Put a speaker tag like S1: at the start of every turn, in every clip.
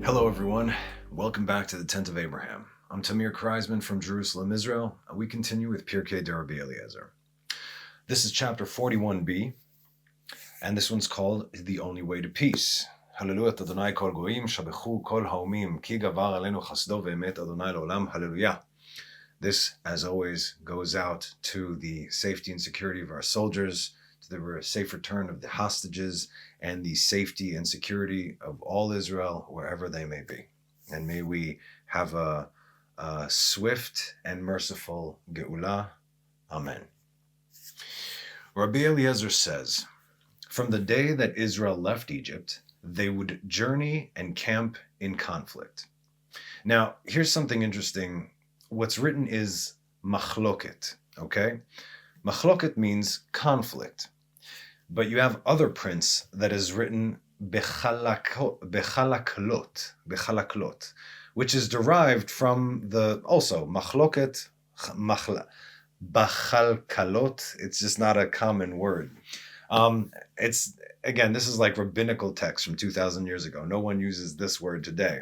S1: Hello everyone, welcome back to the Tent of Abraham. I'm Tamir Kreisman from Jerusalem, Israel, and we continue with Pirkei de Rabbi Eliezer. This is chapter 41b, and this one's called The Only Way to Peace. Hallelujah Adonai kol goyim, shabechu kol haomim, ki gavar alenu chasdo ve'emet Adonai l'olam, hallelujah. This, as always, goes out to the safety and security of our soldiers, to the safe return of the hostages, and the safety and security of all Israel, wherever they may be. And may we have a swift and merciful Geula. Amen. Rabbi Eliezer says, from the day that Israel left Egypt, they would journey and camp in conflict. Now, here's something interesting. What's written is machloket, okay? Machloket means conflict. But you have other prints that is written bechalaklot, which is derived from the also machloket, bachalkalot. It's just not a common word. This is like rabbinical text from 2,000 years ago. No one uses this word today.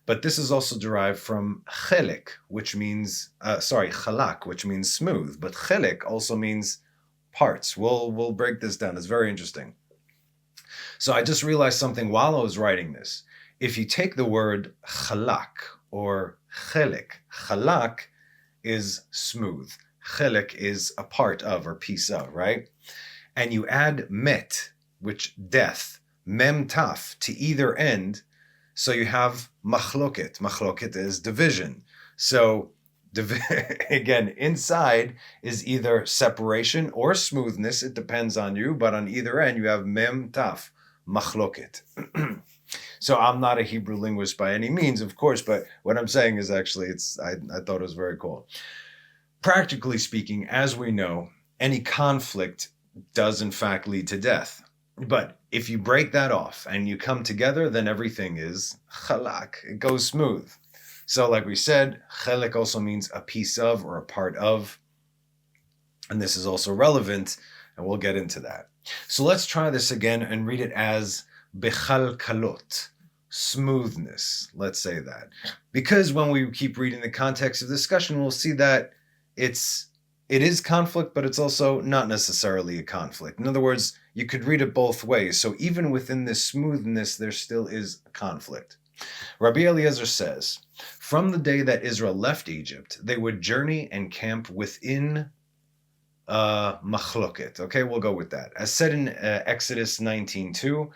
S1: But this is also derived from chelek, which means, chalak, which means smooth. But chelek also means parts. We'll break this down. It's very interesting. So I just realized something while I was writing this. If you take the word chalak or chelek, chalak is smooth. Chelek is a part of or piece of, right? And you add met, which death, mem taf, to either end. So you have machloket. Machloket is division. So again, inside is either separation or smoothness. It depends on you. But on either end, you have mem taf, machloket. So I'm not a Hebrew linguist by any means, of course. But what I'm saying is actually, I thought it was very cool. Practically speaking, as we know, any conflict does in fact lead to death. But if you break that off and you come together, then everything is chalak. It goes smooth. So like we said, chelek also means a piece of or a part of. And this is also relevant, and we'll get into that. So let's try this again and read it as bechalkalot, smoothness. Let's say that. Because when we keep reading the context of discussion, we'll see that it is conflict, but it's also not necessarily a conflict. In other words, you could read it both ways. So even within this smoothness, there still is a conflict. Rabbi Eliezer says, from the day that Israel left Egypt, they would journey and camp within machloket. Okay, we'll go with that. As said in Exodus 19:2,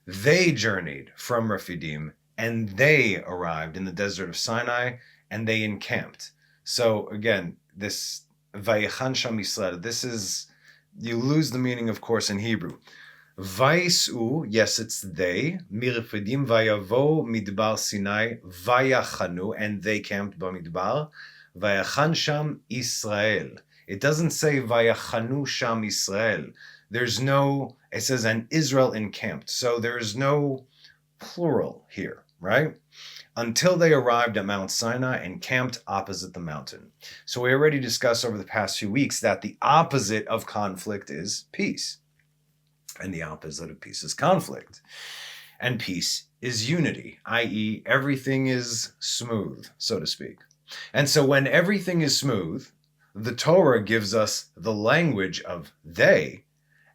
S1: they journeyed from Rephidim and they arrived in the desert of Sinai and they encamped. So again, this Vayechan Sham Yisrael, this is, you lose the meaning, of course, in Hebrew. Vayis'u, yes, it's they. Mirephidim vayavo midbar Sinai vayachanu, and they camped b'midbar. Vayachan sham Israel. It doesn't say vayachanu sham Israel. It says and Israel encamped. So there is no plural here, right? Until they arrived at Mount Sinai and camped opposite the mountain. So we already discussed over the past few weeks that the opposite of conflict is peace. And the opposite of peace is conflict. And peace is unity, i.e., everything is smooth, so to speak. And so when everything is smooth, the Torah gives us the language of they,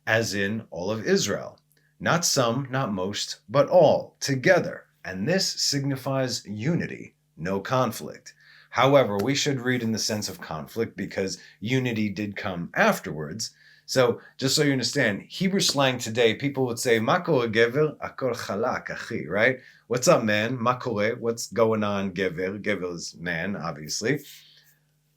S1: as in all of Israel. Not some, not most, but all, together. And this signifies unity, no conflict. However, we should read in the sense of conflict because unity did come afterwards. So, just so you understand, Hebrew slang today, people would say, Ma kore gever, akol chalak, achi, right? What's up, man? Ma kore, what's going on, gever? Gever is man, obviously.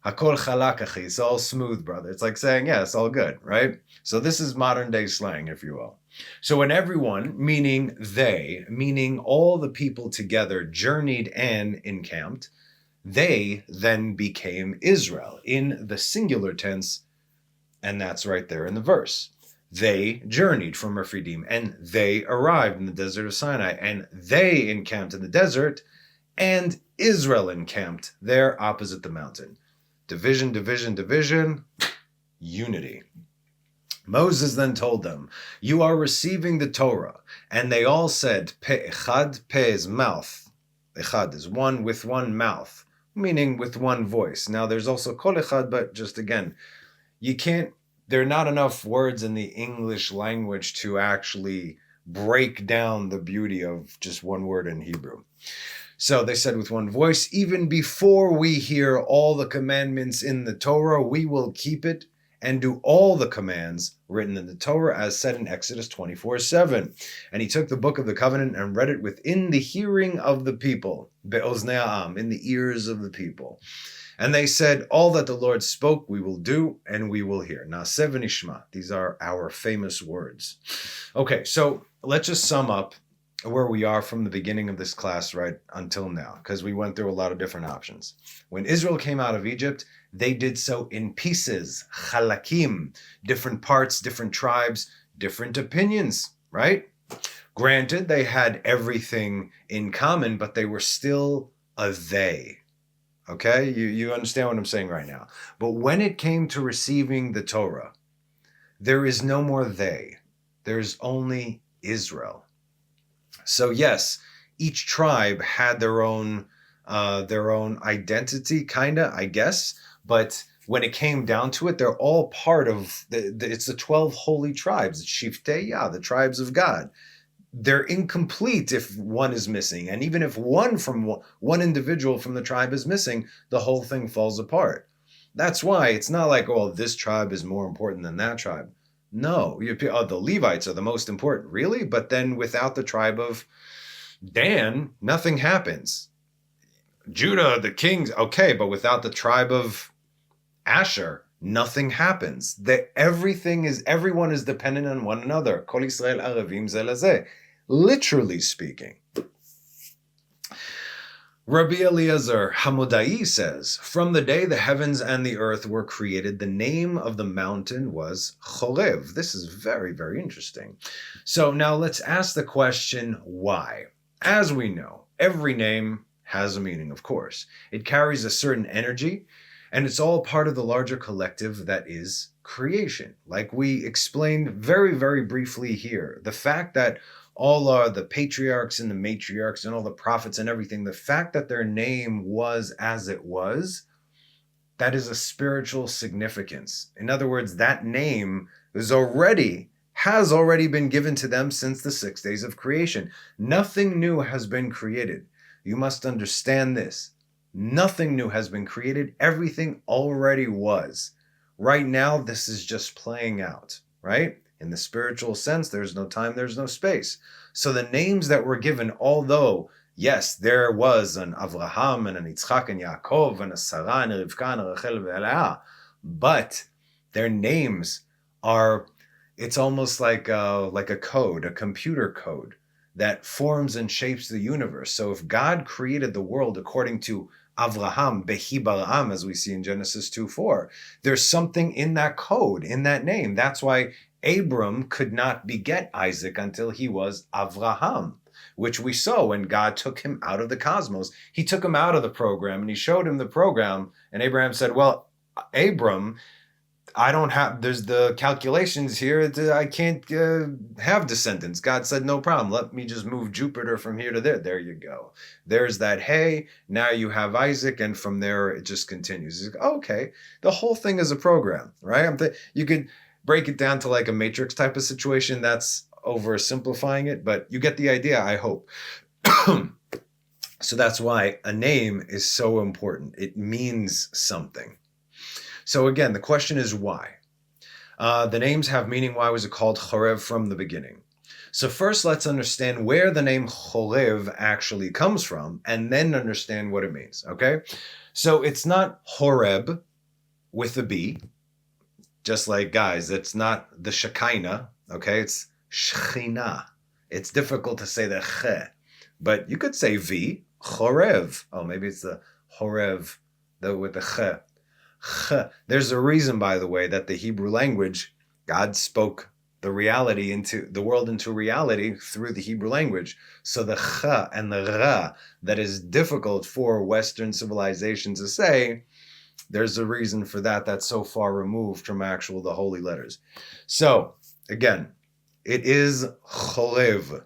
S1: Hakol chalak, achi, it's all smooth, brother. It's like saying, yeah, it's all good, right? So this is modern day slang, if you will. So when everyone, meaning they, meaning all the people together, journeyed and encamped, they then became Israel in the singular tense. And that's right there in the verse. They journeyed from Rephidim and they arrived in the desert of Sinai and they encamped in the desert and Israel encamped there opposite the mountain. Division, division, division, unity. Moses then told them, you are receiving the Torah. And they all said, Pe echad, pe is mouth. Echad is one with one mouth, meaning with one voice. Now there's also kol echad, but just again, there are not enough words in the English language to actually break down the beauty of just one word in Hebrew. So they said with one voice, even before we hear all the commandments in the Torah, we will keep it and do all the commands written in the Torah as said in Exodus 24:7. And he took the book of the covenant and read it within the hearing of the people, be'oznei ha'am, in the ears of the people. And they said, all that the Lord spoke we will do and we will hear. Na'aseh v'nishma. These are our famous words. Okay, so let's just sum up where we are from the beginning of this class right until now, because we went through a lot of different options. When Israel came out of Egypt, they did so in pieces, chalakim, different parts, different tribes, different opinions, right? Granted, they had everything in common, but they were still a they. Okay, you understand what I'm saying right now. But when it came to receiving the Torah, there is no more they. There's only Israel. So yes, each tribe had their own identity, kinda, I guess. But when it came down to it, they're all part of it's the 12 holy tribes, Shiftei Yah, the tribes of God. They're incomplete if one is missing, and even if one individual from the tribe is missing, the whole thing falls apart. That's why it's not like, oh, this tribe is more important than that tribe. No, the Levites are the most important, really? But then without the tribe of Dan, nothing happens. Judah, the kings, okay, but without the tribe of Asher, nothing happens. Everyone is dependent on one another. Kol Yisrael aravim ze lezeh. Literally speaking. Rabbi Eliezer Hamudai says, from the day the heavens and the earth were created, the name of the mountain was Chorev. This is very, very interesting. So now let's ask the question, why? As we know, every name has a meaning, of course. It carries a certain energy, and it's all part of the larger collective that is creation. Like we explained very, very briefly here, the fact that all are the patriarchs and the matriarchs and all the prophets and everything, the fact that their name was as it was, that is a spiritual significance. In other words, that name has already been given to them since the 6 days of creation. Nothing new has been created. You must understand this. Nothing new has been created. Everything already was. Right now, this is just playing out, right? In the spiritual sense, there's no time, there's no space. So the names that were given, although, yes, there was an Avraham and an Yitzchak and Yaakov and a Sarah and a Rivka and a Rachel and Leah, but their names are, it's almost like a code, a computer code that forms and shapes the universe. So if God created the world according to Avraham, Behi Bar'am, as we see in Genesis 2:4, there's something in that code, in that name. That's why Abram could not beget Isaac until he was Avraham, which we saw when God took him out of the cosmos. He took him out of the program and he showed him the program. And Abraham said, well, Abram, there's the calculations here. I can't have descendants. God said, no problem. Let me just move Jupiter from here to there. There you go. There's that hay. Now you have Isaac. And from there, it just continues. Like, okay. The whole thing is a program, right? You could break it down to like a matrix type of situation. That's oversimplifying it, but you get the idea, I hope. So that's why a name is so important. It means something. So again, the question is why? The names have meaning. Why was it called Chorev from the beginning? So first, let's understand where the name Chorev actually comes from, and then understand what it means, okay? So it's not Horeb with a B. Just like, guys, it's not the Shekinah, okay? It's Shechina. It's difficult to say the Che, but you could say V, Chorev. Oh, maybe it's the Horev with the Che. Che. There's a reason, by the way, that the Hebrew language, God spoke the world into reality through the Hebrew language. So the Che and the Ra, that is difficult for Western civilization to say, there's a reason for that. That's so far removed from the holy letters. So, again, it is Chorev.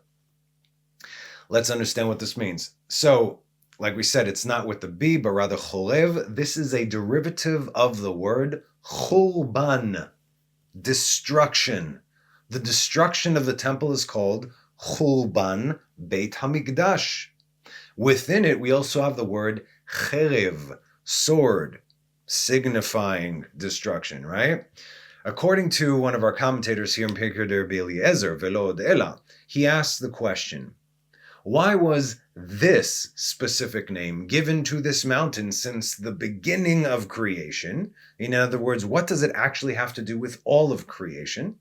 S1: Let's understand what this means. So, Like we said, it's not with the B, but rather chorev. This is a derivative of the word chulban, destruction. The destruction of the temple is called chulban Beit Hamikdash. Within it, we also have the word cherev, sword, signifying destruction, right? According to one of our commentators here in Pirkei Rabbi Eliezer, Velo Od Ela, he asks the question, why was this specific name given to this mountain since the beginning of creation? In other words, what does it actually have to do with all of creation?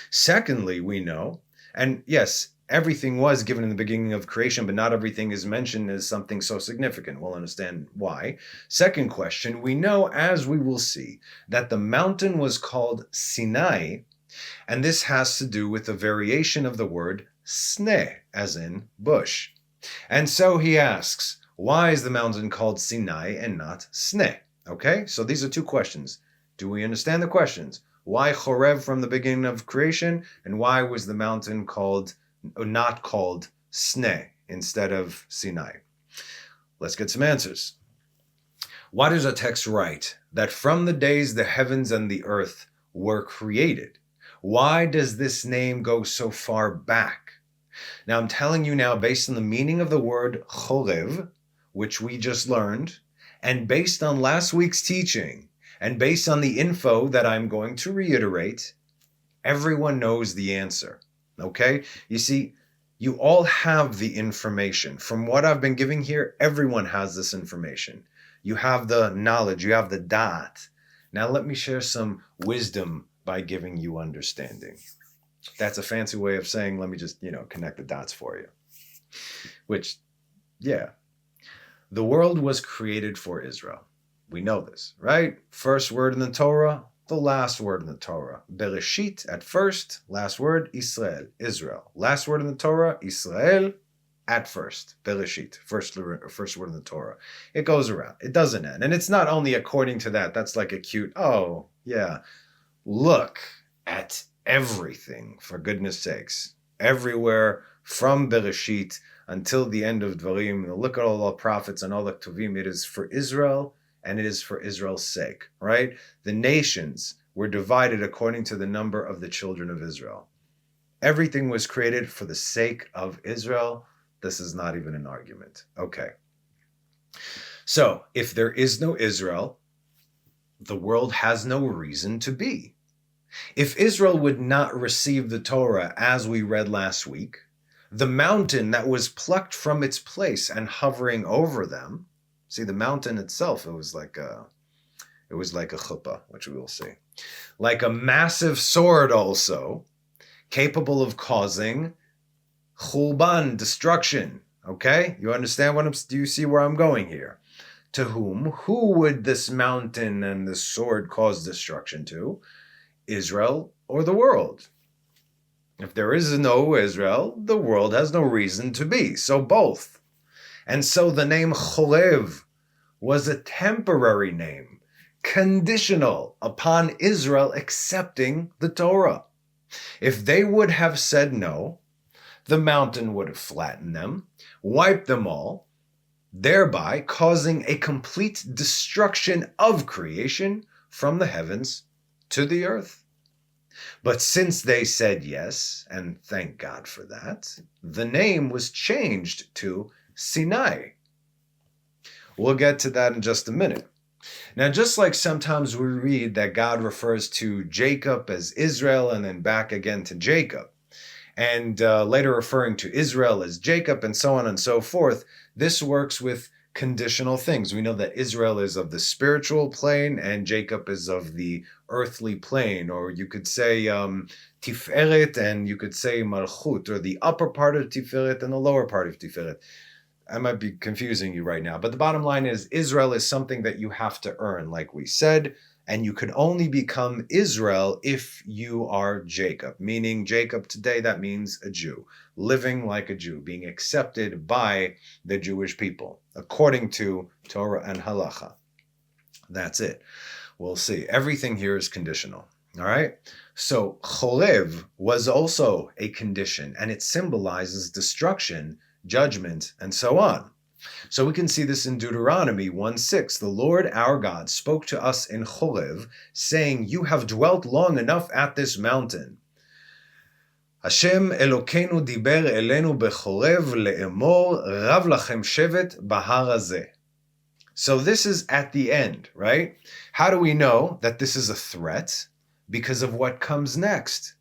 S1: Secondly, we know, and yes, everything was given in the beginning of creation, but not everything is mentioned as something so significant. We'll understand why. Second question, we know, as we will see, that the mountain was called Sinai, and this has to do with a variation of the word Sneh, as in bush. And so he asks, why is the mountain called Sinai and not Sneh? Okay, so these are two questions. Do we understand the questions? Why Chorev from the beginning of creation, and why was the mountain not called Sneh instead of Sinai? Let's get some answers. Why does our text write that from the days the heavens and the earth were created? Why does this name go so far back? Now, I'm telling you now, based on the meaning of the word chorev, which we just learned, and based on last week's teaching, and based on the info that I'm going to reiterate, everyone knows the answer, okay? You see, you all have the information. From what I've been giving here, everyone has this information. You have the knowledge, you have the da'at. Now let me share some wisdom by giving you understanding. That's a fancy way of saying, let me just, connect the dots for you. Which, yeah. The world was created for Israel. We know this, right? First word in the Torah, the last word in the Torah. Bereshit at first, last word, Israel, Israel. Last word in the Torah, Israel at first. Bereshit, first word in the Torah. It goes around. It doesn't end. And it's not only according to that. That's like a cute, oh, yeah. Look at everything, for goodness sakes. Everywhere from Bereshit until the end of Dvarim. Look at all the prophets and all the Ktuvim. It is for Israel, and it is for Israel's sake, right? The nations were divided according to the number of the children of Israel. Everything was created for the sake of Israel. This is not even an argument. Okay. So, if there is no Israel, the world has no reason to be. If Israel would not receive the Torah as we read last week, the mountain that was plucked from its place and hovering over them, see, the mountain itself, it was like a chuppah, which we will see, like a massive sword also, capable of causing chulban, destruction. Okay, you understand do you see where I'm going here? To whom? Who would this mountain and this sword cause destruction to? Israel or the world? If there is no Israel, the world has no reason to be. So both. And so the name Chorev was a temporary name, conditional upon Israel accepting the Torah. If they would have said no, the mountain would have flattened them, wiped them all, thereby causing a complete destruction of creation from the heavens to the earth. But since they said yes, and thank God for that, the name was changed to Sinai. We'll get to that in just a minute. Now, just like sometimes we read that God refers to Jacob as Israel and then back again to Jacob, and later referring to Israel as Jacob and so on and so forth, this works with conditional things. We know that Israel is of the spiritual plane and Jacob is of the earthly plane, or you could say Tiferet and you could say Malchut, or the upper part of Tiferet and the lower part of Tiferet. I might be confusing you right now, but the bottom line is Israel is something that you have to earn, like we said, and you could only become Israel if you are Jacob, meaning Jacob today, that means a Jew, living like a Jew, being accepted by the Jewish people, according to Torah and Halacha. That's it. We'll see. Everything here is conditional. All right? So Chorev was also a condition, and it symbolizes destruction, judgment, and so on. So we can see this in Deuteronomy 1:6. The Lord our God spoke to us in Chorev, saying, "You have dwelt long enough at this mountain. Hashem Elokeinu diber elenu bechorev le'emor, rav lachem shevet bahar hazeh." So this is at the end, right? How do we know that this is a threat? Because of what comes next.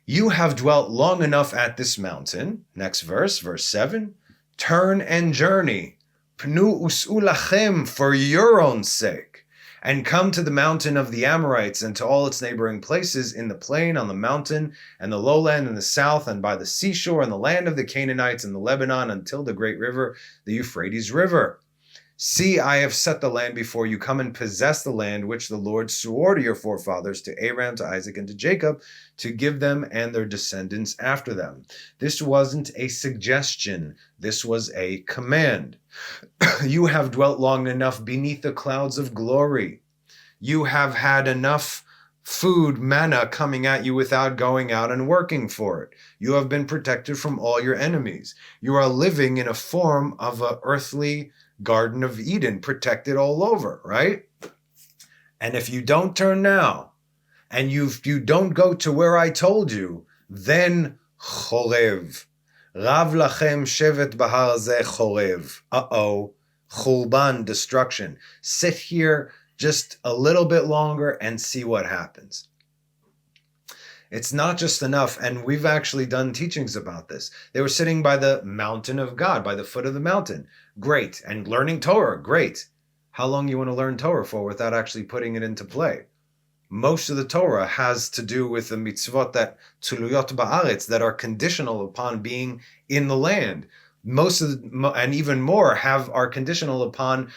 S1: You have dwelt long enough at this mountain. Next verse, verse 7. Turn and journey, pnu us'u lachem, for your own sake, and come to the mountain of the Amorites and to all its neighboring places in the plain, on the mountain, and the lowland in the south, and by the seashore, and the land of the Canaanites and the Lebanon, until the great river, the Euphrates River. See, I have set the land before you. Come and possess the land which the Lord swore to your forefathers, to Abraham, to Isaac, and to Jacob, to give them and their descendants after them. This wasn't a suggestion. This was a command. You have dwelt long enough beneath the clouds of glory. You have had enough food, manna, coming at you without going out and working for it. You have been protected from all your enemies. You are living in a form of an earthly Garden of Eden, protected all over, right? And if you don't turn now, and you don't go to where I told you, then chorev. Rav lachem shevet bahar zeh chorev. Churban, destruction. Sit here just a little bit longer and see what happens. It's not just enough, and we've actually done teachings about this. They were sitting by the mountain of God, by the foot of the mountain. Great. And learning Torah, great. How long you want to learn Torah for without actually putting it into play? Most of the Torah has to do with the mitzvot that tuluyot ba'aretz, that are conditional upon being in the land. Most of and even more are conditional upon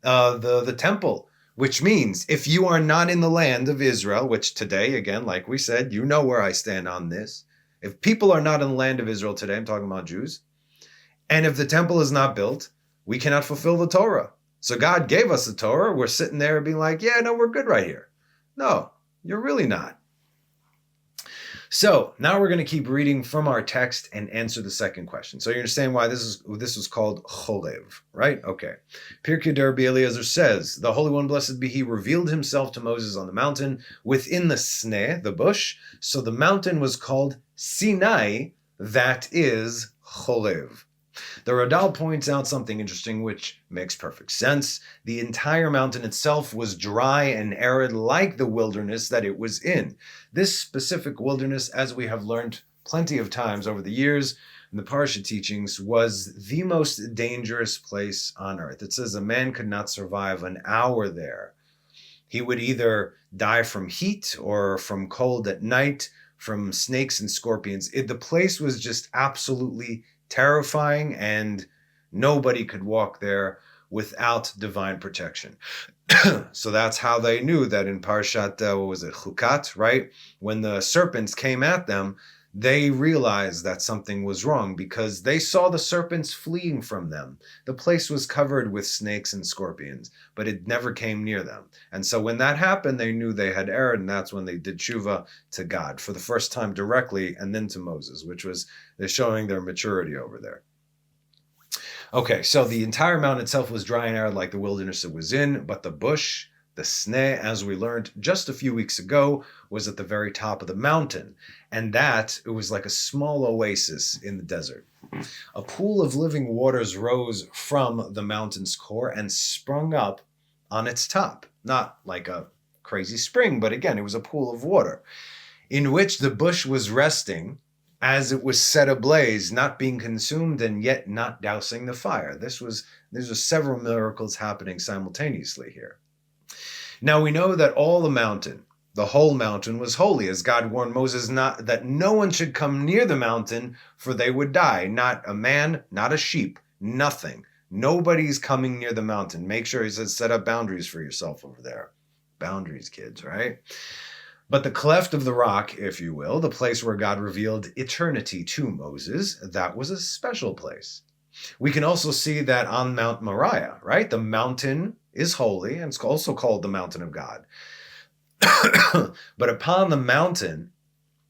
S1: the temple. Which means, if you are not in the land of Israel, which today, again, like we said, you know where I stand on this. If people are not in the land of Israel today, I'm talking about Jews, and if the temple is not built, we cannot fulfill the Torah. So God gave us the Torah. We're sitting there being like, yeah, no, we're good right here. No, you're really not. So now we're going to keep reading from our text and answer the second question. So you understand why this was called Chorev, right? Okay. Pirkei Rabbi Eliezer says, the Holy One, blessed be He, revealed Himself to Moses on the mountain within the sneh, the bush. So the mountain was called Sinai, that is Chorev. The Radal points out something interesting which makes perfect sense. The entire mountain itself was dry and arid like the wilderness that it was in. This specific wilderness, as we have learned plenty of times over the years in the Parsha teachings, was the most dangerous place on earth. It says a man could not survive an hour there. He would either die from heat or from cold at night, from snakes and scorpions. The place was just absolutely terrifying, and nobody could walk there without divine protection. So that's how they knew that in Parshat, Chukat, right? When the serpents came at them, they realized that something was wrong because they saw the serpents fleeing from them. The place was covered with snakes and scorpions, but it never came near them. And so when that happened, they knew they had erred, and that's when they did tshuva to God for the first time directly, and then to Moses, which was they're showing their maturity over there. Okay, so the entire mountain itself was dry and arid like the wilderness it was in, but the bush, the sneh, as we learned just a few weeks ago, was at the very top of the mountain. And that, it was like a small oasis in the desert. A pool of living waters rose from the mountain's core and sprung up on its top. Not like a crazy spring, but again, it was a pool of water, in which the bush was resting as it was set ablaze, not being consumed and yet not dousing the fire. There's several miracles happening simultaneously here. Now we know that the whole mountain was holy, as God warned Moses that no one should come near the mountain, for they would die. Not a man, not a sheep, nothing. Nobody's coming near the mountain. Make sure, He says, set up boundaries for yourself over there. Boundaries, kids, right? But the cleft of the rock, if you will, the place where God revealed eternity to Moses, that was a special place. We can also see that on Mount Moriah, right? The mountain is holy, and it's also called the mountain of God. But upon the mountain,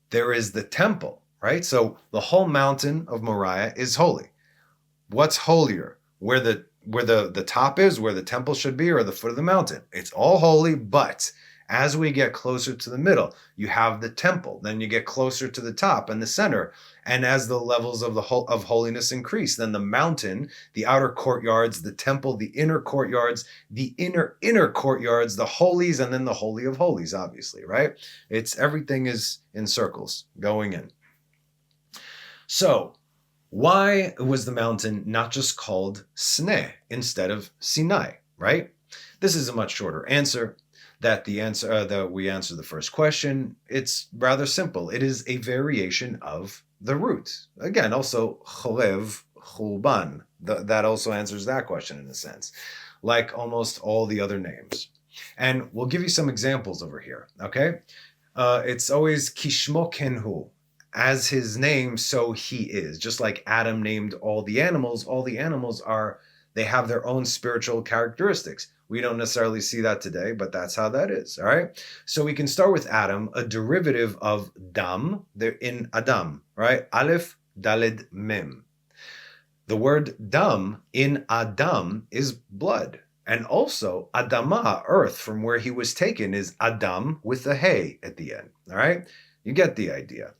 S1: there is the temple, right? So the whole mountain of Moriah is holy. What's holier? where the top is, where the temple should be, or the foot of the mountain. It's all holy, but as we get closer to the middle, you have the temple. Then you get closer to the top and the center. And as the levels of of holiness increase, then the mountain, the outer courtyards, the temple, the inner courtyards, the inner courtyards, the holies, and then the holy of holies, obviously, right? Everything is in circles going in. So, why was the mountain not just called Sneh instead of Sinai, right? This is a much shorter answer. That we answer the first question. It's rather simple. It is a variation of the root. Again, also chorev, chulban. That also answers that question in a sense, like almost all the other names. And we'll give you some examples over here, okay? It's always kishmo kenhu. As his name, so he is. Just like Adam named all the animals they have their own spiritual characteristics. We don't necessarily see that today, but that's how that is, all right? So we can start with Adam, a derivative of dam. They're in Adam, right? Aleph, Daled, Mem. The word dam in Adam is blood. And also, Adama, earth, from where he was taken, is Adam with a hey at the end, all right? You get the idea.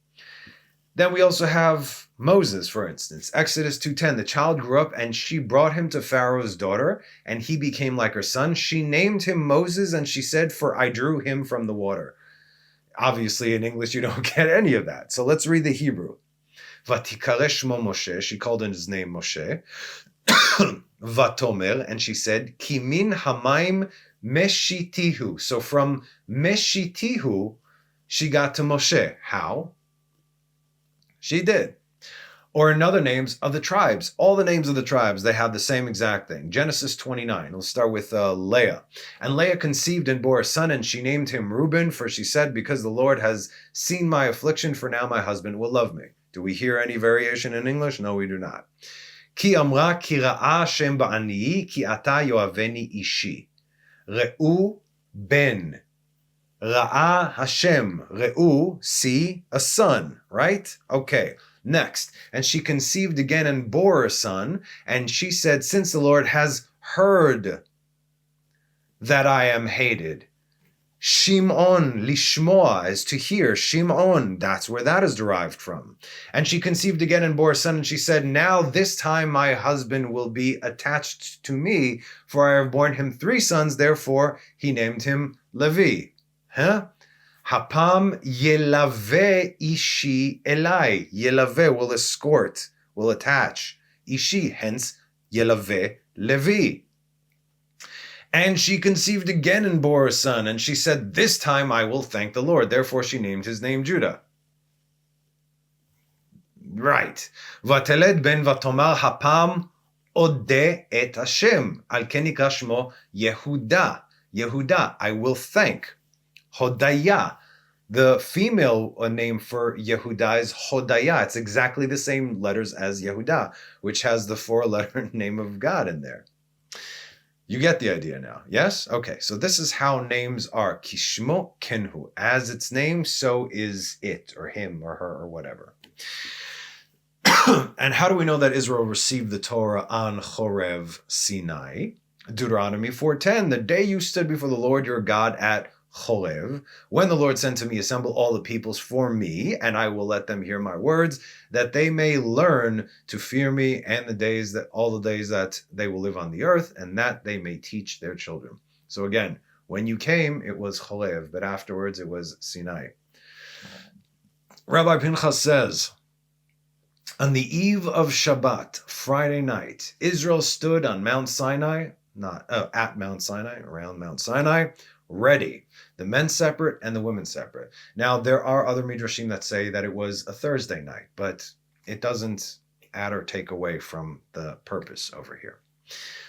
S1: Then we also have Moses, for instance. Exodus 2:10, the child grew up and she brought him to Pharaoh's daughter, and he became like her son. She named him Moses, and she said, for I drew him from the water. Obviously, in English, you don't get any of that. So let's read the Hebrew. Vatikare shmo Moshe, she called his name Moshe. Vatomer, and she said, Kimin hamaim meshitihu. So from meshitihu, she got to Moshe. How? She did. Or in other names of the tribes. All the names of the tribes, they have the same exact thing. Genesis 29. We'll start with Leah. And Leah conceived and bore a son, and she named him Reuben, for she said, because the Lord has seen my affliction, for now my husband will love me. Do we hear any variation in English? No, we do not. Ki amra ki ra'a Hashem ba'aniyi, ki ata yoaveni ishi. Re'u ben. Ra'a Hashem, Re'u, see, a son, right? Okay, next. And she conceived again and bore a son, and she said, since the Lord has heard that I am hated. Shimon, lishmoa, is to hear. Shimon, that's where that is derived from. And she conceived again and bore a son, and she said, now this time my husband will be attached to me, for I have borne him 3 sons, therefore he named him Levi. Hapam yelave ishi elai. Yelave will escort, will attach. Ishi, hence yelave Levi. And she conceived again and bore a son, and she said, this time I will thank the Lord. Therefore she named his name Judah. Right. Vateled ben vatomar hapam ode et Hashem. Al ken nikra shmo Yehuda. Yehuda, I will thank. Hodaya. The female name for Yehuda is Hodaya. It's exactly the same letters as Yehuda, which has the 4-letter name of God in there. You get the idea now, yes? Okay, so this is how names are. Kishmo kenhu. As its name, so is it, or him, or her, or whatever. And how do we know that Israel received the Torah on Chorev Sinai? Deuteronomy 4:10, the day you stood before the Lord your God at Chorev, when the Lord sent to me, assemble all the peoples for me, and I will let them hear my words, that they may learn to fear me, and all the days that they will live on the earth, and that they may teach their children. So again, when you came, it was Chorev, but afterwards it was Sinai. Rabbi Pinchas says, on the eve of Shabbat, Friday night, Israel stood on Mount Sinai, at Mount Sinai, around Mount Sinai, ready. The men separate and the women separate. Now, there are other midrashim that say that it was a Thursday night, but it doesn't add or take away from the purpose over here.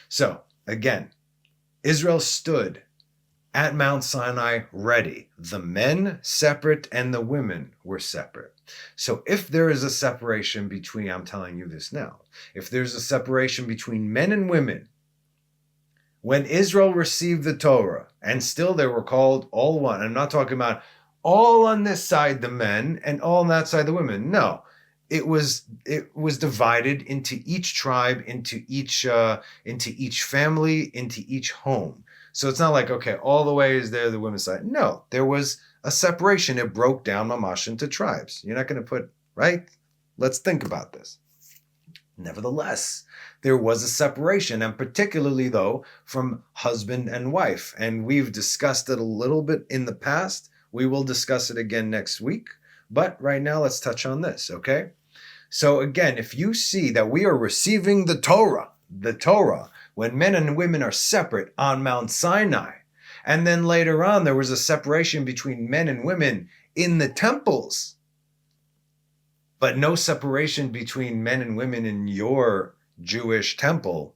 S1: So, again, Israel stood at Mount Sinai ready. The men separate and the women were separate. So if there is a separation between, I'm telling you this now, if there's a separation between men and women, when Israel received the Torah, and still they were called all one, I'm not talking about all on this side the men and all on that side the women. No, it was divided into each tribe, into each family, into each home. So it's not like, okay, all the way is there the women's side. No, there was a separation. It broke down mamash into tribes. You're not going to put, right? Let's think about this. Nevertheless, there was a separation, and particularly, though, from husband and wife. And we've discussed it a little bit in the past. We will discuss it again next week. But right now, let's touch on this, okay? So again, if you see that we are receiving the Torah, when men and women are separate on Mount Sinai, and then later on there was a separation between men and women in the temples, but no separation between men and women in your Jewish temple,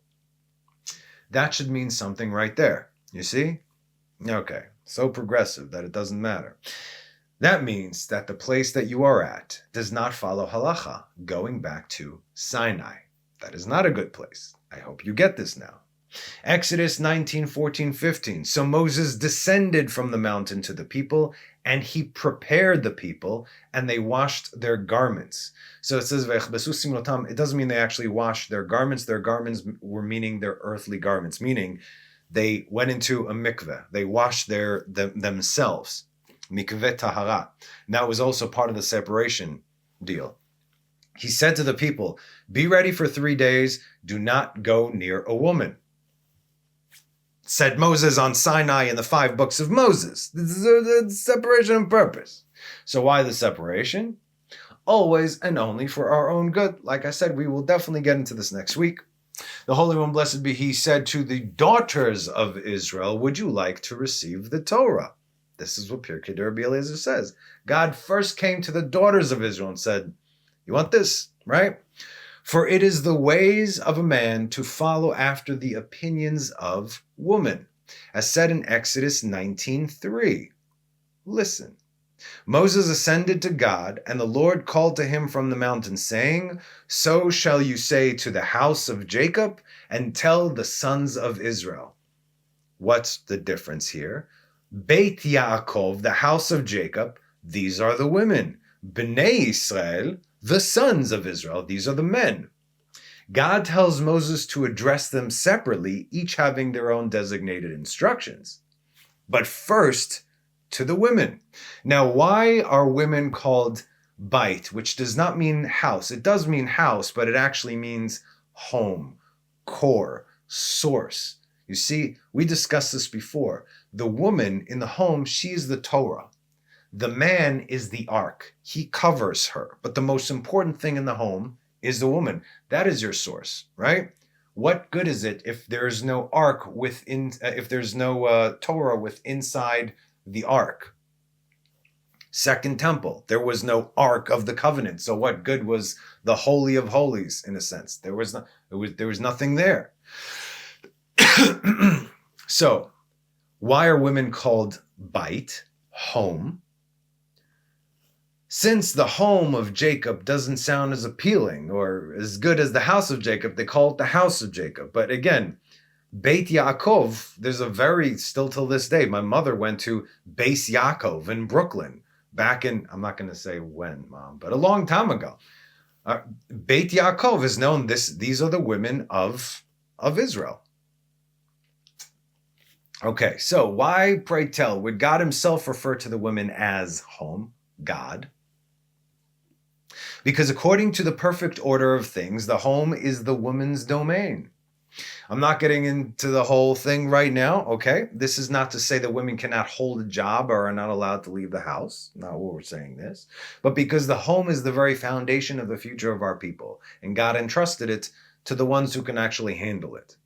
S1: that should mean something right there. You see? Okay, so progressive that it doesn't matter. That means that the place that you are at does not follow halacha, going back to Sinai. That is not a good place. I hope you get this now. Exodus 19:14-15. So Moses descended from the mountain to the people, and he prepared the people, and they washed their garments. So it says, it doesn't mean they actually washed their garments. Their garments were meaning their earthly garments, meaning they went into a mikveh. They washed themselves. Mikveh tahara. And that was also part of the separation deal. He said to the people, be ready for 3 days. Do not go near a woman. Said Moses on Sinai in the 5 books of Moses. This is a separation on purpose. So why the separation? Always and only for our own good. Like I said, we will definitely get into this next week. The Holy One, blessed be He, said to the daughters of Israel, would you like to receive the Torah? This is what Pirkei Rabbi Eliezer says. God first came to the daughters of Israel and said, you want this, right? For it is the ways of a man to follow after the opinions of woman, as said in Exodus 19:3. Listen. Moses ascended to God, and the Lord called to him from the mountain, saying, so shall you say to the house of Jacob, and tell the sons of Israel. What's the difference here? Beit Yaakov, the house of Jacob, these are the women. Bnei Israel, the sons of Israel, these are the men. God tells Moses to address them separately, each having their own designated instructions. But first, to the women. Now, why are women called bait, which does not mean house? It does mean house, but it actually means home, core, source. You see, we discussed this before. The woman in the home, she is the Torah. The man is the ark. He covers her. But the most important thing in the home is the woman. That is your source, right? What good is it if there is no ark if there's no Torah with inside the ark? Second temple, there was no ark of the covenant. So what good was the holy of holies in a sense? There was nothing there. So, why are women called bait, home? Since the home of Jacob doesn't sound as appealing or as good as the house of Jacob, they call it the house of Jacob. But again, Beit Yaakov, there's still till this day, my mother went to Beis Yaakov in Brooklyn, back in, I'm not going to say when, Mom, but a long time ago. Beit Yaakov is known, these are the women of Israel. Okay, so why, pray tell, would God himself refer to the women as home, God? Because according to the perfect order of things, the home is the woman's domain. I'm not getting into the whole thing right now, okay? This is not to say that women cannot hold a job or are not allowed to leave the house. Not what we're saying this. But because the home is the very foundation of the future of our people, and God entrusted it to the ones who can actually handle it.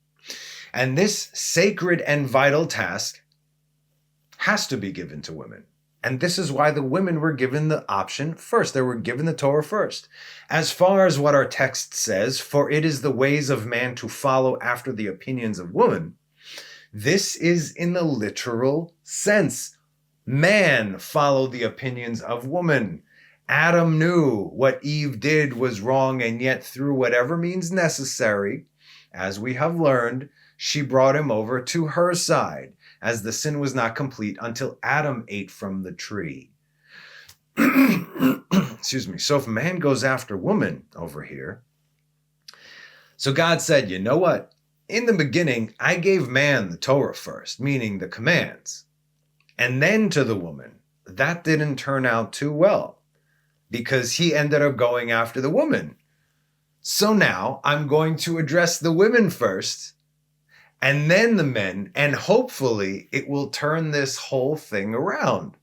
S1: And this sacred and vital task has to be given to women. And this is why the women were given the option first. They were given the Torah first. As far as what our text says, for it is the ways of man to follow after the opinions of woman, this is in the literal sense. Man followed the opinions of woman. Adam knew what Eve did was wrong, and yet through whatever means necessary, as we have learned, she brought him over to her side, as the sin was not complete until Adam ate from the tree. Excuse So if man goes after woman over here, so God said, you know what? In the beginning, I gave man the Torah first, meaning the commands, and then to the woman. That didn't turn out too well because he ended up going after the woman. So now I'm going to address the women first and then the men, and hopefully it will turn this whole thing around.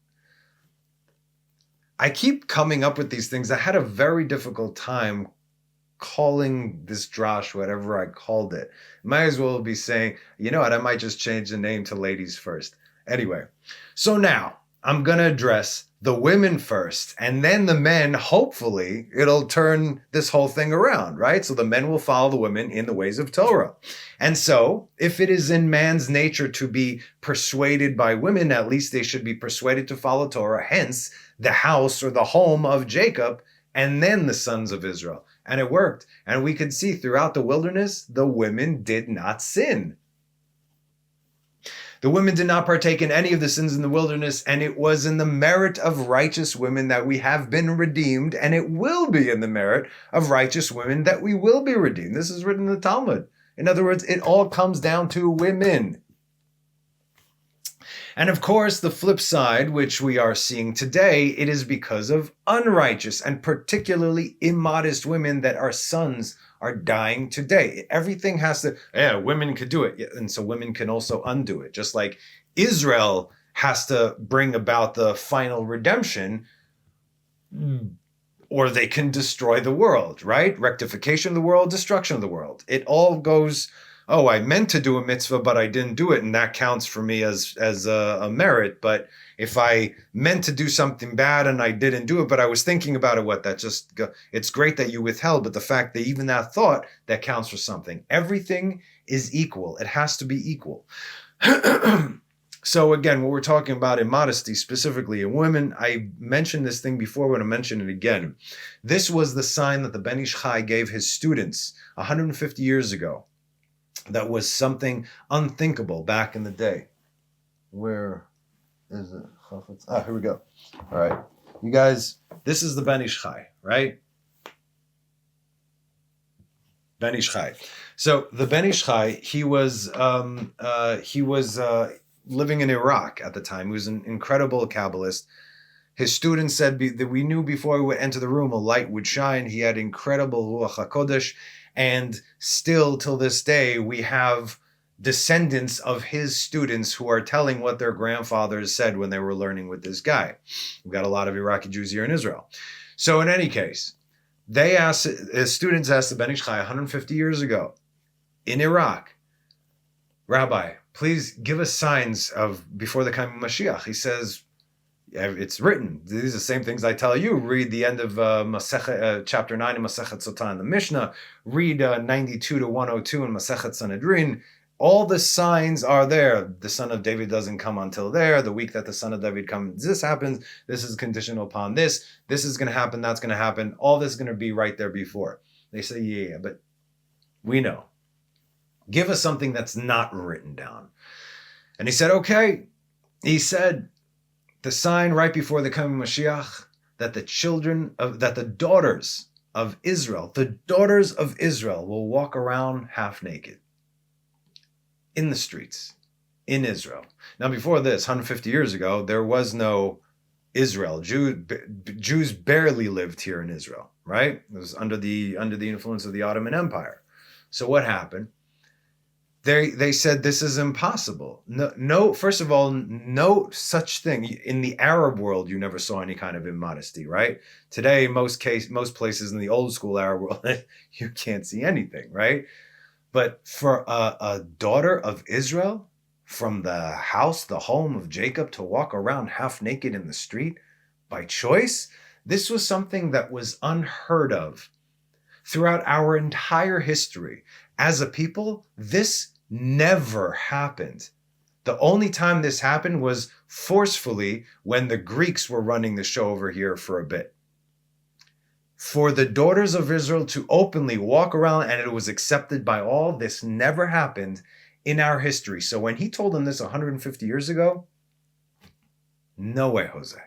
S1: I keep coming up with these things. I had a very difficult time calling this drash whatever I called it. Might as well be saying, you know what, I might just change the name to ladies first. Anyway, so now I'm going to address the women first and then the men. Hopefully it'll turn this whole thing around, right? So the men will follow the women in the ways of Torah. And so if it is in man's nature to be persuaded by women, at least they should be persuaded to follow Torah, hence the house or the home of Jacob and then the sons of Israel. And it worked. And we could see throughout the wilderness, the women did not sin. The women did not partake in any of the sins in the wilderness, and it was in the merit of righteous women that we have been redeemed, and it will be in the merit of righteous women that we will be redeemed. This is written in the Talmud. In other words, it all comes down to women. And of course, the flip side, which we are seeing today, it is because of unrighteous and particularly immodest women that our sons are dying today. Everything has to, women could do it. And so women can also undo it. Just like Israel has to bring about the final redemption, or they can destroy the world, right? Rectification of the world, destruction of the world. It all goes, I meant to do a mitzvah, but I didn't do it. And that counts for me as a merit. But if I meant to do something bad and I didn't do it, but I was thinking about it, it's great that you withheld. But the fact that even that thought, that counts for something. Everything is equal. It has to be equal. So again, what we're talking about immodesty, specifically in women, I mentioned this thing before, but I mention it again. This was the sign that the Ben Ish Chai gave his students 150 years ago. That was something unthinkable back in the day. Where is it? Here we go. All right. You guys, this is the Ben Ish Chai, right? Ben Ish Chai. So the Ben Ish Chai, he was living in Iraq at the time. He was an incredible Kabbalist. His students said that we knew before we would enter the room, a light would shine. He had incredible Ruach HaKodesh. And still till this day, we have descendants of his students who are telling what their grandfathers said when they were learning with this guy. We've got a lot of Iraqi Jews here in Israel. So in any case, his students asked the Ben Ish Chai 150 years ago in Iraq, Rabbi, please give us signs of before the coming of Mashiach. He says, it's written. These are the same things I tell you. Read the end of chapter 9 in Masechet Sotah in the Mishnah. Read 92 to 102 in Masechet Sanhedrin. All the signs are there. The son of David doesn't come until there. The week that the son of David comes, this happens. This is conditional upon this. This is going to happen. That's going to happen. All this is going to be right there before. They say, yeah, but we know. Give us something that's not written down. And he said, okay. He said, the sign right before the coming Mashiach, that the daughters of Israel will walk around half naked in the streets in Israel. Now, before this, 150 years ago, there was no Israel. Jews barely lived here in Israel, right? It was under the influence of the Ottoman Empire. So what happened? They said this is impossible. No, first of all, no such thing. In the Arab world, you never saw any kind of immodesty, right? Today, most places in the old school Arab world, you can't see anything, right? But for a daughter of Israel, from the house, the home of Jacob, to walk around half naked in the street by choice, this was something that was unheard of throughout our entire history. As a people, this never happened. The only time this happened was forcefully when the Greeks were running the show over here for a bit. For the daughters of Israel to openly walk around and it was accepted by all, this never happened in our history. So when he told them this 150 years ago, no way, Jose.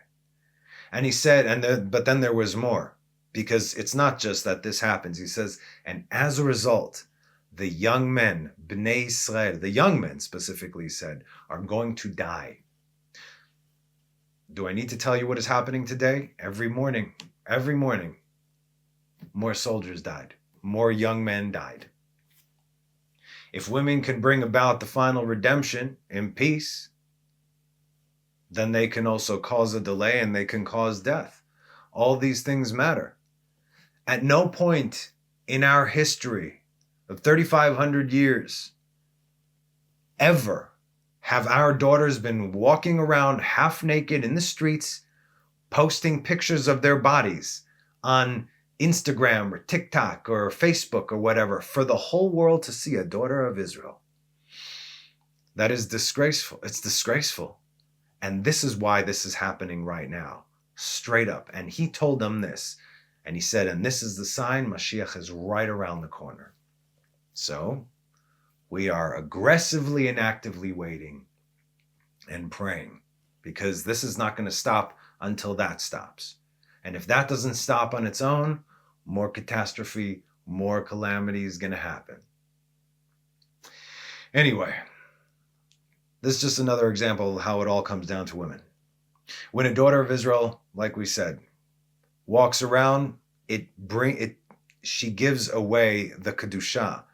S1: And he said, but then there was more, because it's not just that this happens. He says, and as a result, the young men, Bnei Israel, the young men specifically said, are going to die. Do I need to tell you what is happening today? Every morning, more soldiers died. More young men died. If women can bring about the final redemption in peace, then they can also cause a delay and they can cause death. All these things matter. At no point in our history of 3,500 years ever have our daughters been walking around half naked in the streets, posting pictures of their bodies on Instagram or TikTok or Facebook or whatever for the whole world to see, a daughter of Israel. That is disgraceful. It's disgraceful. And this is why this is happening right now, straight up. And he told them this. And he said, and this is the sign, Mashiach is right around the corner. So we are aggressively and actively waiting and praying, because this is not going to stop until that stops. And if that doesn't stop on its own, more catastrophe, more calamity is going to happen. Anyway, this is just another example of how it all comes down to women. When a daughter of Israel, like we said, walks around, she gives away the Kedusha.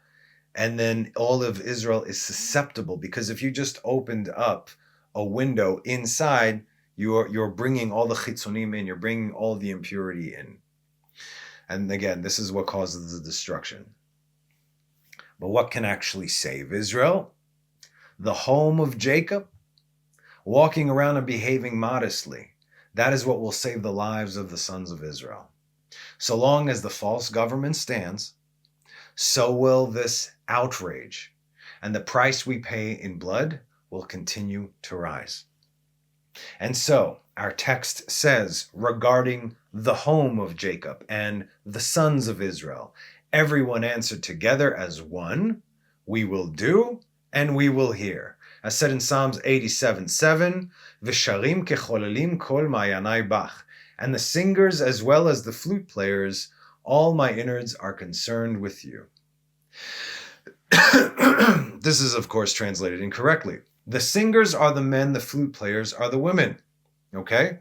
S1: And then all of Israel is susceptible, because if you just opened up a window inside, you're bringing all the chitzonim in, you're bringing all the impurity in. And again, this is what causes the destruction. But what can actually save Israel? The home of Jacob, walking around and behaving modestly. That is what will save the lives of the sons of Israel. So long as the false government stands, so will this outrage, and the price we pay in blood will continue to rise. And so our text says regarding the home of Jacob and the sons of Israel, everyone answered together as one, we will do and we will hear. As said in Psalms 87:7, V'sharim kecholalim kol ma'yanai bach. And the singers as well as the flute players, all my innards are concerned with you. This is, of course, translated incorrectly. The singers are the men, the flute players are the women. Okay?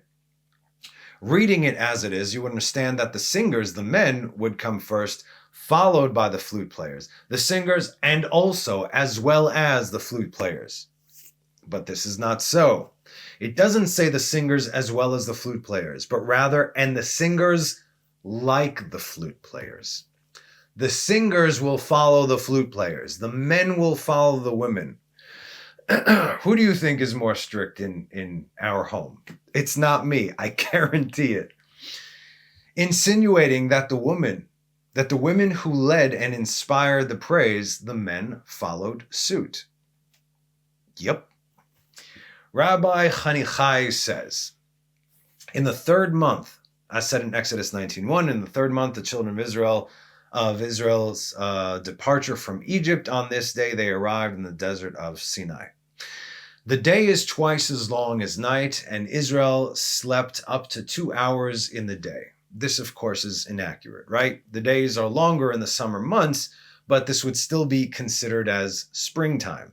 S1: Reading it as it is, you understand that the singers, the men, would come first, followed by the flute players. The singers and also as well as the flute players. But this is not so. It doesn't say the singers as well as the flute players, but rather, and the singers like the flute players. The singers will follow the flute players. The men will follow the women. Who do you think is more strict in our home? It's not me. I guarantee it. Insinuating that the women who led and inspired the praise, the men followed suit. Yep. Rabbi Chanichai says, in the third month, as said in Exodus 19:1, in the third month, the children of Israel's departure from Egypt, on this day they arrived in the desert of Sinai. The day is twice as long as night, and Israel slept up to 2 hours in the day. This, of course, is inaccurate, right? The days are longer in the summer months, but this would still be considered as springtime,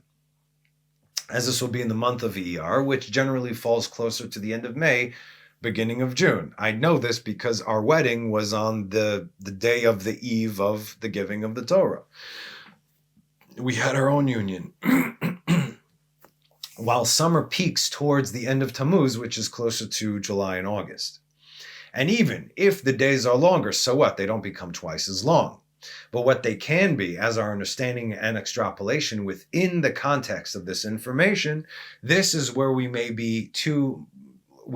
S1: as this will be in the month of Iyar, which generally falls closer to the end of May, beginning of June. I know this because our wedding was on the day of the eve of the giving of the Torah. We had our own union. While summer peaks towards the end of Tammuz, which is closer to July and August. And even if the days are longer, so what? They don't become twice as long. But what they can be, as our understanding and extrapolation within the context of this information, this is where we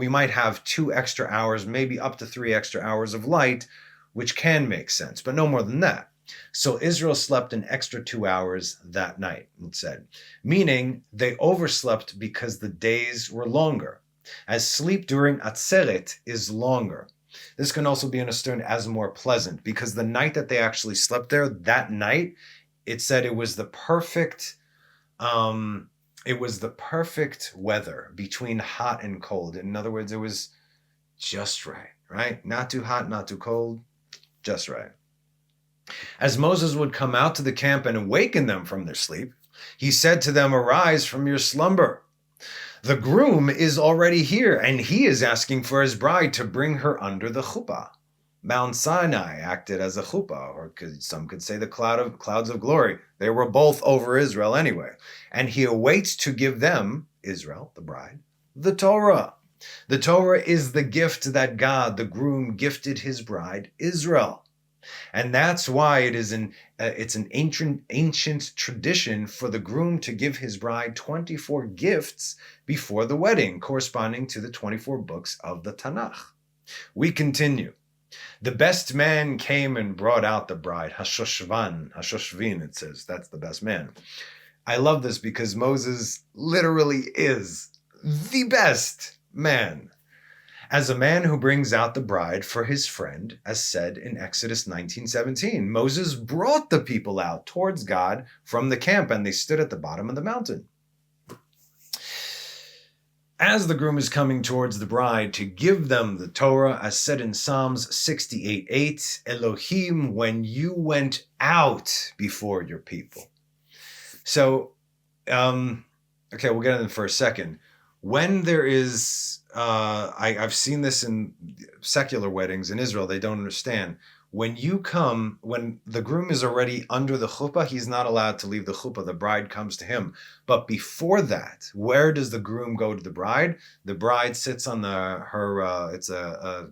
S1: might have 2 extra hours, maybe up to 3 extra hours of light, which can make sense, but no more than that. So Israel slept an extra 2 hours that night, it said, meaning they overslept because the days were longer, as sleep during Atzeret is longer. This can also be understood as more pleasant, because the night that they actually slept there, that night, it said it was the perfect weather between hot and cold. In other words, just right, right? Not too hot, not too cold, just right. As Moses would come out to the camp and awaken them from their sleep, he said to them, "Arise from your slumber. The groom is already here, and he is asking for his bride to bring her under the chuppah." Mount Sinai acted as a chuppah, or some could say the clouds of glory. They were both over Israel anyway. And he awaits to give them, Israel, the bride, the Torah. The Torah is the gift that God, the groom, gifted his bride, Israel. And that's why it's an ancient tradition for the groom to give his bride 24 gifts before the wedding, corresponding to the 24 books of the Tanakh. We continue. The best man came and brought out the bride, Hashoshvin, it says. That's the best man. I love this because Moses literally is the best man. As a man who brings out the bride for his friend, as said in Exodus 19:17, Moses brought the people out towards God from the camp, and they stood at the bottom of the mountain. As the groom is coming towards the bride to give them the Torah, as said in Psalms 68:8, Elohim, when you went out before your people. So, okay, we'll get into it for a second. When there is, I've seen this in secular weddings in Israel, they don't understand. When the groom is already under the chuppah, he's not allowed to leave the chuppah. The bride comes to him. But before that, where does the groom go to the bride? The bride sits on it's a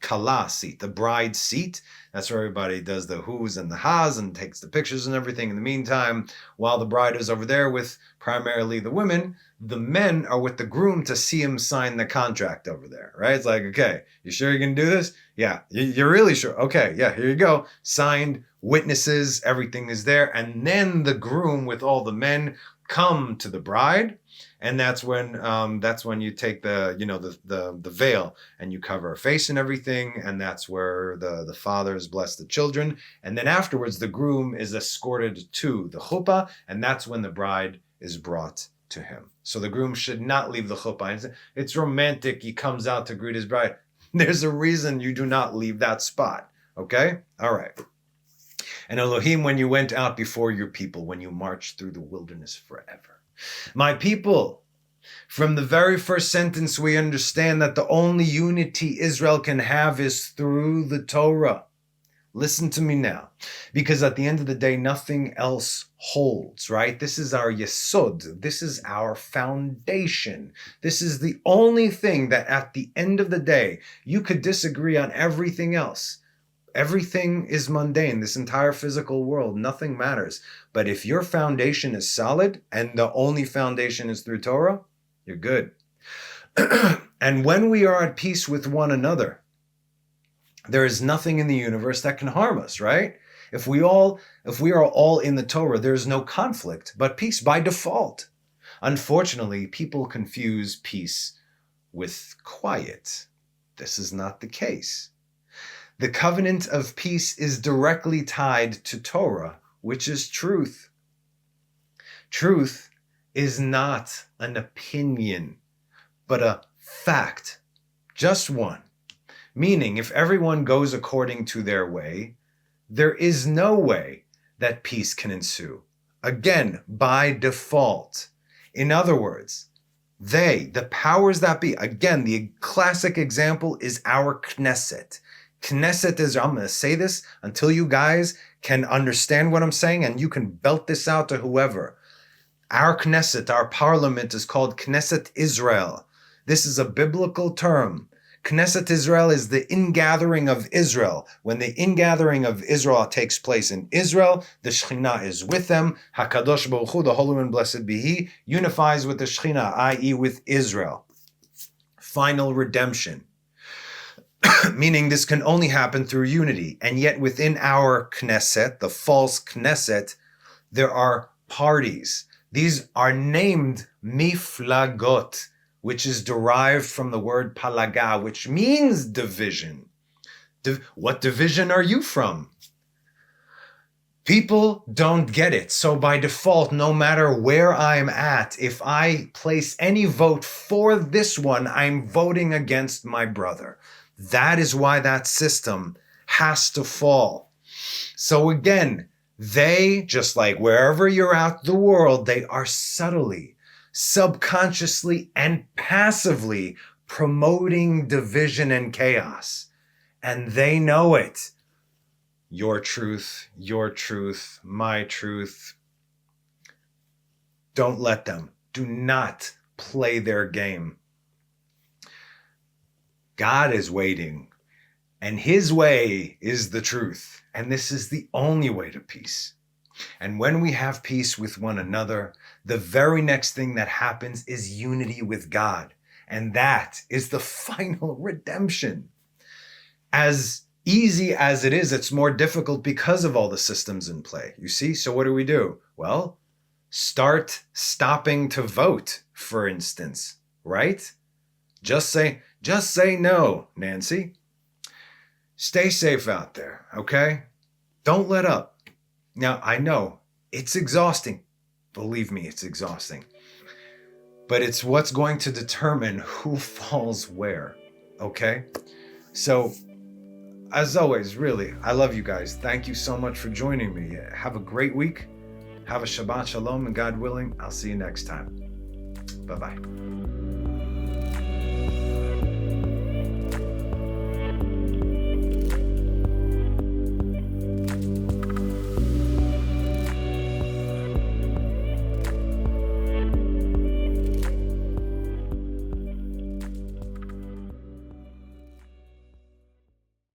S1: kala seat, the bride seat. That's where everybody does the who's and the has and takes the pictures and everything. In the meantime, while the bride is over there with primarily the women, the men are with the groom to see him sign the contract over there, right? It's like, okay, you sure you can do this? Yeah, you're really sure? Okay, yeah, here you go. Signed, witnesses, everything is there. And then the groom with all the men come to the bride. And that's when you take the veil and you cover her face and everything, and that's where the fathers bless the children. And then afterwards, the groom is escorted to the chuppah, and that's when the bride is brought to him. So the groom should not leave the chuppah. It's romantic. He comes out to greet his bride. There's a reason you do not leave that spot. Okay? All right. And Elohim, when you went out before your people, when you marched through the wilderness forever. My people, from the very first sentence, we understand that the only unity Israel can have is through the Torah. Listen to me now, because at the end of the day, nothing else holds, right? This is our yesod. This is our foundation. This is the only thing that at the end of the day, you could disagree on everything else. Everything is mundane, this entire physical world, nothing matters. But if your foundation is solid and the only foundation is through Torah, you're good. And when we are at peace with one another, there is nothing in the universe that can harm us, right? If we are all in the Torah, there is no conflict, but peace by default. Unfortunately, people confuse peace with quiet. This is not the case. The covenant of peace is directly tied to Torah, which is truth. Truth is not an opinion, but a fact. Just one. Meaning, if everyone goes according to their way, there is no way that peace can ensue. Again, by default. In other words, the powers that be, again, the classic example is our Knesset. Knesset is, I'm going to say this until you guys can understand what I'm saying and you can belt this out to whoever. Our Knesset, our parliament is called Knesset Israel. This is a biblical term. Knesset Israel is the ingathering of Israel. When the ingathering of Israel takes place in Israel, the Shekhinah is with them. HaKadosh Baruch Hu, the Holy One, blessed be He, unifies with the Shekhinah, i.e. with Israel. Final redemption. Meaning this can only happen through unity. And yet within our Knesset, the false Knesset, there are parties. These are named miflagot, which is derived from the word palaga, which means division. What division are you from? People don't get it. So by default, no matter where I'm at, if I place any vote for this one, I'm voting against my brother. That is why that system has to fall. So again, they, just like wherever you're out the world, they are subtly, subconsciously, and passively promoting division and chaos. And they know it. Your truth, my truth. Don't let them. Do not play their game. God is waiting, and his way is the truth. And this is the only way to peace. And when we have peace with one another, the very next thing that happens is unity with God. And that is the final redemption. As easy as it is, it's more difficult because of all the systems in play. You see? So what do? Well, start stopping to vote, for instance, right? Just say no, Nancy. Stay safe out there, okay? Don't let up. Now, I know it's exhausting. Believe me, it's exhausting. But it's what's going to determine who falls where, okay? So, as always, really, I love you guys. Thank you so much for joining me. Have a great week. Have a Shabbat Shalom, and God willing, I'll see you next time. Bye-bye.